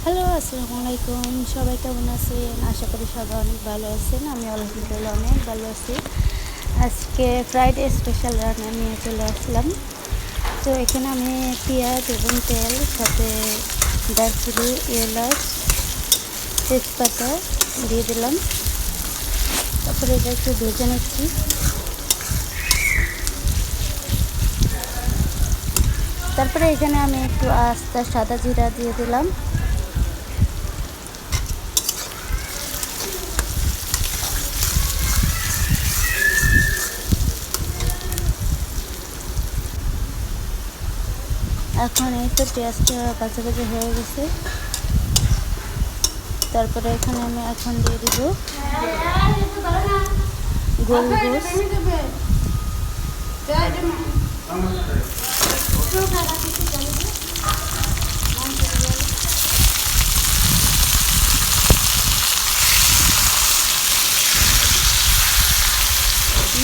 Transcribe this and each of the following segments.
Hello, আসসালামু আলাইকুম। সবাই কেমন আছেন? আশা করি সবাই অনেক ভালো আছেন। আমি আলহামদুলিল্লাহ অনেক ভালো আছি। আজকে ফ্রাইডে স্পেশাল রান্না নিয়ে চলে আসলাম। তো এখানে আমি পেঁয়াজ এবং তেল, সাথে দারচিনি, এলাচ, তেজপাতা দিয়ে দিলাম। তারপরে এটা একটু ভেজে নিচ্ছি। তারপরে এখানে আমি একটু আস্তা সাদা জিরা দিয়ে দিলাম। এখন এই তো পেঁয়াজটা কাঁচা কাঁচা হয়ে গেছে। তারপরে এখানে আমি এখন দিয়ে দিব গোলমরিচ,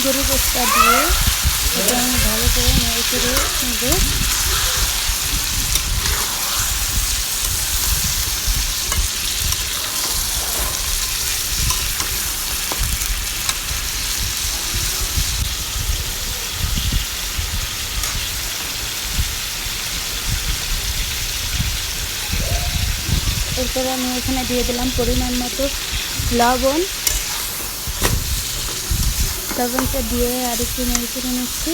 গরুর গোশটা দিয়ে এটা আমি ভালো করে নেড়ে চেড়ে নেব। এরপরে আমি এখানে দিয়ে দিলাম পরিমাণ মতো লবণ। লবণটা দিয়ে আর একটু নেড়ে চেড়ে নিচ্ছি।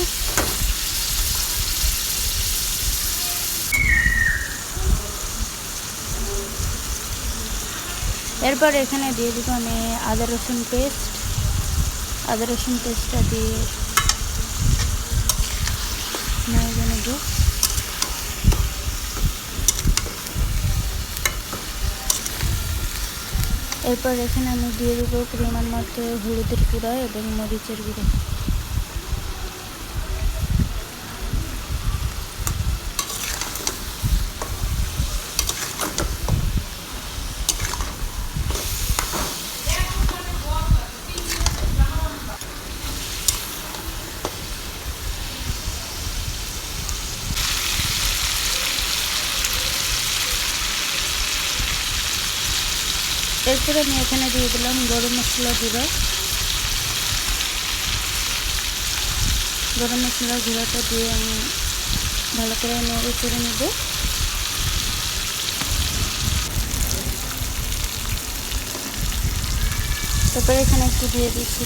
এরপর এখানে দিয়ে দিব আমি আদা রসুন পেস্টটা দিয়ে নেড়ে নেব। এরপর এখানে আমি দিয়ে দেবো পরিমাণ মতো হলুদের গুঁড়া এবং মরিচের গুঁড়ো। এরপরে আমি এখানে দিয়ে দিলাম গরম মশলা গুঁড়ো। গরম মশলার গুঁড়োটা দিয়ে আমি ভালো করে নেড়ে চেড়ে নেব। তারপরে এখানে একটু দিয়ে দিচ্ছি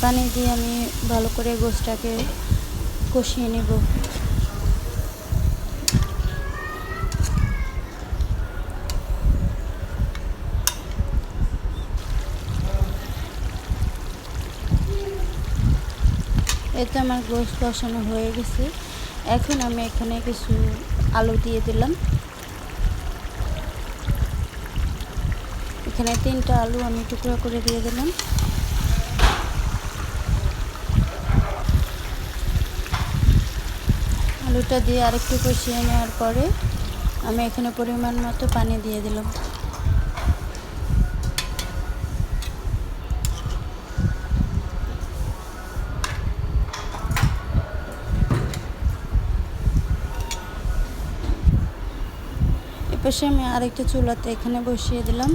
পানি দিয়ে আমি ভালো করে গোশটাকে কষিয়ে নেব। এতে আমার গোশ কষানো হয়ে গেছে। এখন আমি এখানে কিছু আলু দিয়ে দিলাম। এখানে 3টা আলু আমি টুকরা করে দিয়ে দিলাম। আলুটা দিয়ে আরেকটু কষিয়ে নেওয়ার পরে আমি এখানে পরিমাণ মতো পানি দিয়ে দিলাম। এপাশে আমি আরেকটা চুলাতে এখানে বসিয়ে দিলাম।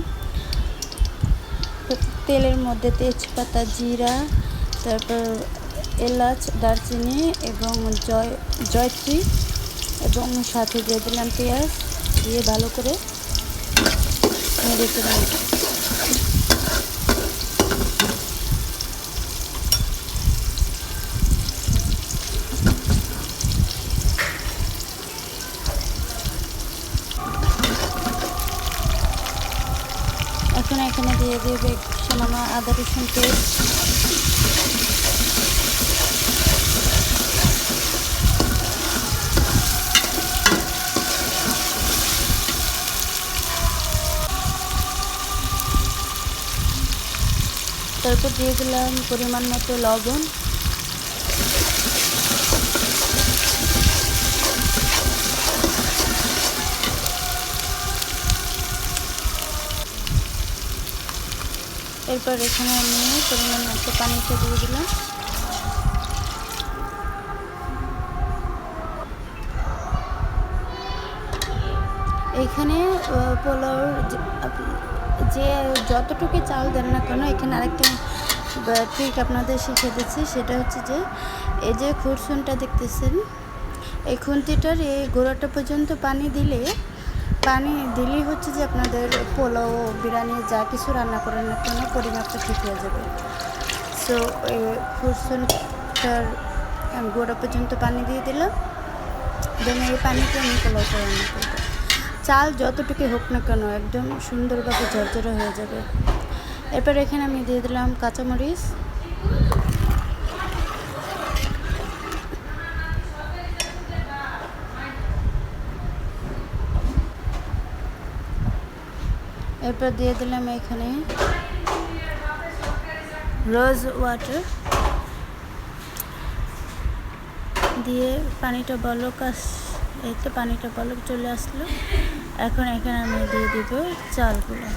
তেলের মধ্যে তেজপাতা, জিরা, তারপর এলাচ, দারচিনি এবং জয়ত্রী এবং সাথে দিয়ে দিলাম পেঁয়াজ, দিয়ে ভালো করে নেড়ে চেড়ে নিব। এখন এখানে দিয়ে দেবে সামান্য আদা রসুন পেস্ট। তারপর দিয়ে দিলাম পরিমাণ মতো লবণ। এরপর এখানে আমি পরিমাণ মতো পানিটা দিয়ে দিলাম। এখানে পোলাওর যে যতটুকু চাল দেন না কেন, এখানে আরেকটা ট্রিক আপনাদের শিখিয়ে দিচ্ছি। সেটা হচ্ছে যে এই যে খুরসুনটা দেখতেছেন, এই খুন্তিটার এই গোড়াটা পর্যন্ত পানি দিলেই হচ্ছে যে আপনাদের পোলাও বিরিয়ানি যা কিছু রান্না করেন না কেন পরিমাপটা ঠিক হয়ে যাবে। সো এই খুরসুনটার গোড়া পর্যন্ত পানি দিয়ে দিলাম, দেন এই পানিতে আমি পোলাওটা রান্না করবো। চাল যতটুকু হোক না কেন একদম সুন্দরভাবে ঝরঝরে হয়ে যাবে। এরপর এখানে আমি দিয়ে দিলাম কাঁচামরিচ, এরপর দিয়ে দিলাম এখানে রোজ ওয়াটার, দিয়ে পানিটা বলক এই তো পানিটা বলক চলে আসলো। এখন এখানে আমি দিয়ে দিব চালগুলো,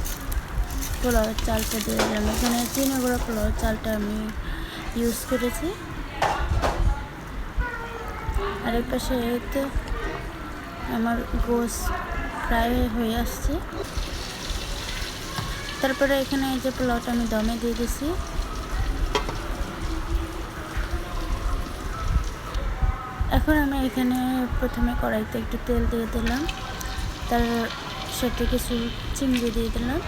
পোলাওয়ের চালটা দিয়ে দিলাম। এখানে চিনি গুঁড়ো পোলাওয়ের চালটা আমি ইউজ করেছি। আরেক পাশে তো আমার গোশ প্রায় হয়ে আসছে। তারপরে এখানে এই যে পোলাওটা আমি দমে দিয়ে দিছি। এখন আমি এখানে প্রথমে কড়াইতে একটু তেল দিয়ে দিলাম, তার সাথে কিছু চিংড়ি দিয়ে দিলাম।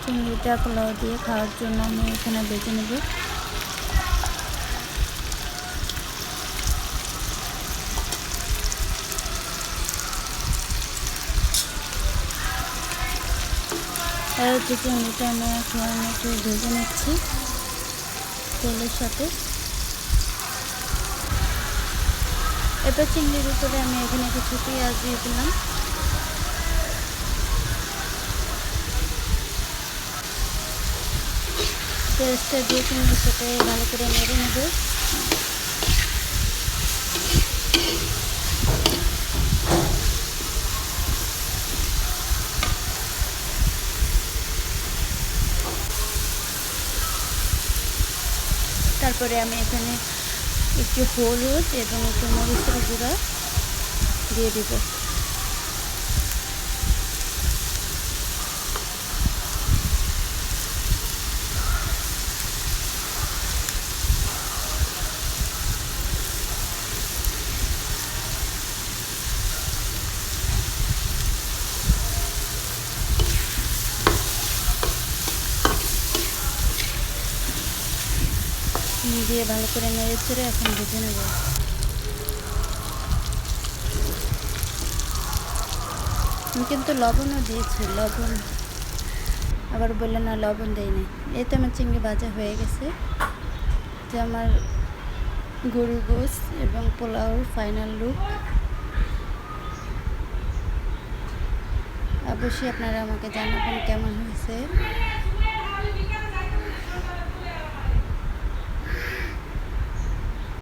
চিংড়িটা পোলাও দিয়ে খাওয়ার জন্য আমি এখানে বেজে নেব। আর যে চিংড়িটা আমি এখন একটু ভেজে নিচ্ছি তেলের সাথে। এবার চিংড়ির উপরে আমি এখানে কিছু পেঁয়াজ দিয়ে দিলাম। পেঁয়াজটা দিয়ে চিংড়ির সাথে ভালো করে নেড়ে নেব। তারপরে আমি এখানে একটু হলুদ এবং একটু মরিচের গুঁড়া দিয়ে দিব। দিয়ে ভালো করে নেড়ে চেড়ে এখন ভেজে নেব। আমি কিন্তু লবণও দিয়েছি, লবণ আবার বললে না লবণ দেয়নি। এই তো আমার চিংড়ি ভাজা হয়ে গেছে। যে আমার গরুর গোশত এবং পোলাওর ফাইনাল লুক। অবশ্যই আপনারা আমাকে জানাবেন কেমন হয়েছে।